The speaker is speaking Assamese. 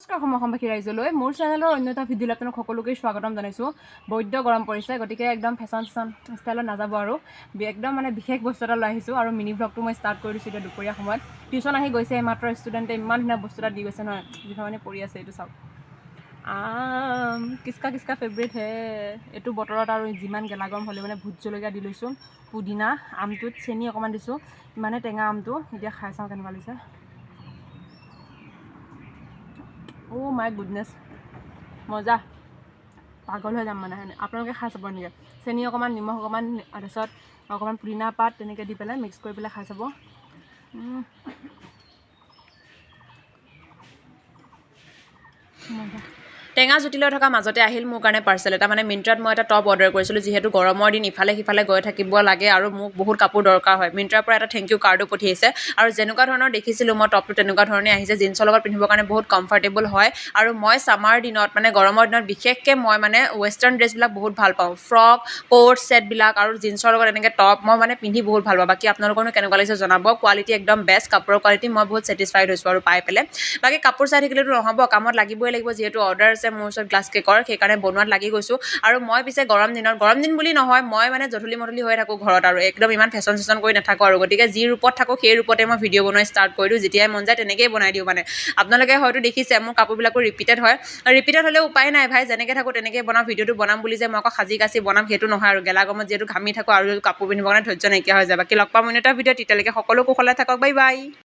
নমস্কাৰ সমবাসী ৰাইজলৈ মোৰ চেনেলৰ অন্য এটা ভিডিঅ'লৈ আপোনাক সকলোকে স্বাগতম জনাইছোঁ। বৈদ্য গৰম পৰিছে, গতিকে একদম ফেশ্বন ষ্টাইলত নাযাব আৰু একদম মানে বিশেষ বস্তু এটা লৈ আহিছোঁ আৰু মিনি ব্লগটো মই ষ্টাৰ্ট কৰি দিছোঁ এতিয়া দুপৰীয়া সময়ত। টিউশ্যন আহি গৈছে এইমাত্ৰ, ষ্টুডেণ্টে ইমান ধুনীয়া বস্তু এটা দি গৈছে নহয়, যিখন মানে পৰি আছে এইটো চাওক। কিচকা কিচকা ফেভৰেট হে। এইটো বতৰত আৰু যিমান গেলা গৰম হ'লে মানে ভোট জলকীয়া দি লৈছোঁ, পুদিনা, আমটোত চেনি অকণমান দিছোঁ, ইমানে টেঙা আমটো। এতিয়া খাই চাওঁ কেনেকুৱা লাগিছে। অ' মাই গুডনেছ, মজা, পাগল হৈ যাম মানে। আপোনালোকে খাই চাব এনেকৈ, চেনি অকণমান, নিমখ অকণমান, তাৰপিছত অকণমান পুদিনা পাত তেনেকৈ দি পেলাই মিক্স কৰি পেলাই খাই চাব। মজা। টেঙা জুতি লৈ থকা মাজতে আহিল মোৰ কাৰণে পাৰ্চেল এটা, মানে মিন্ত্ৰাত মই এটা টপ অৰ্ডাৰ কৰিছিলোঁ। যিহেতু গৰমৰ দিন ইফালে সিফালে গৈ থাকিব লাগে আৰু মোক বহুত কাপোৰ দৰকাৰ হয়, মিন্ত্ৰাৰ পৰা এটা থেংক ইউ কাৰ্ডো পঠিয়াইছে। আৰু যেনেকুৱা ধৰণৰ দেখিছিলোঁ মই টপটো তেনেকুৱা ধৰণে আহিছে। জিন্সৰ লগত পিন্ধিবৰ কাৰণে বহুত কমফৰ্টেবল হয়। আৰু মই ছামাৰ দিনত মানে গৰমৰ দিনত বিশেষকৈ মই মানে ৱেষ্টাৰ্ণ ড্ৰেছবিলাক বহুত ভাল পাওঁ। ফ্ৰক, কোট ছেটবিলাক আৰু জিন্সৰ লগত এনেকৈ টপ মই মানে পিন্ধি বহুত ভাল পাওঁ। বাকী আপোনালোকৰনো কেনেকুৱা লাগিছে জনাব। কোৱালিটি একদম বেষ্ট, কাপোৰৰ কোৱালিটি মই বহুত ছেটিছফাইড হৈছোঁ আৰু পাই পেলাই। বাকী কাপোৰ চাই থাকিলেতো নহ'ব, কামত লাগিবই লাগিব। যিহেতু অৰ্ডাৰ আছে মোৰ ওচৰত গ্লাছ কেকৰ, সেইকাৰণে বনোৱাত লাগি গৈছোঁ। আৰু মই পিছে গৰম দিন বুলি নহয়, মই মানে জধলি মধলি হৈ থাকোঁ ঘৰত আৰু একদম ইমান ফেশ্বন চেশ্বন কৰি নাথাকোঁ আৰু। গতিকে যি ৰূপত থাকোঁ সেই ৰূপতে মই ভিডিঅ' বনাই ষ্টাৰ্ট কৰি দিওঁ, যেতিয়াই মন যায় তেনেকেই বনাই দিওঁ মানে। আপোনালোকে হয়তো দেখিছে মোৰ কাপোৰবিলাকো ৰিপিটেড হয়, ৰিপিটেড হ'লেও উপায় নাই ভাই, যেনেকৈ থাকোঁ তেনেকৈ বনাওঁ। ভিডিঅ'টো বনাম বুলি যে মই আকৌ সাজি কাচি বনাম সেইটো নহয় আৰু। গেলা গৰমত যিহেতু ঘামি থাকোঁ আৰু কাপোৰ পিন্ধিবৰ কাৰণে ধৈৰ্য নাইকিয়া হৈ যায়। বাকী লগ পাম অন্য এটা ভিডিঅ'ত, তেতিয়ালৈকে সকলো কুশলে থাকক, বাই বাই।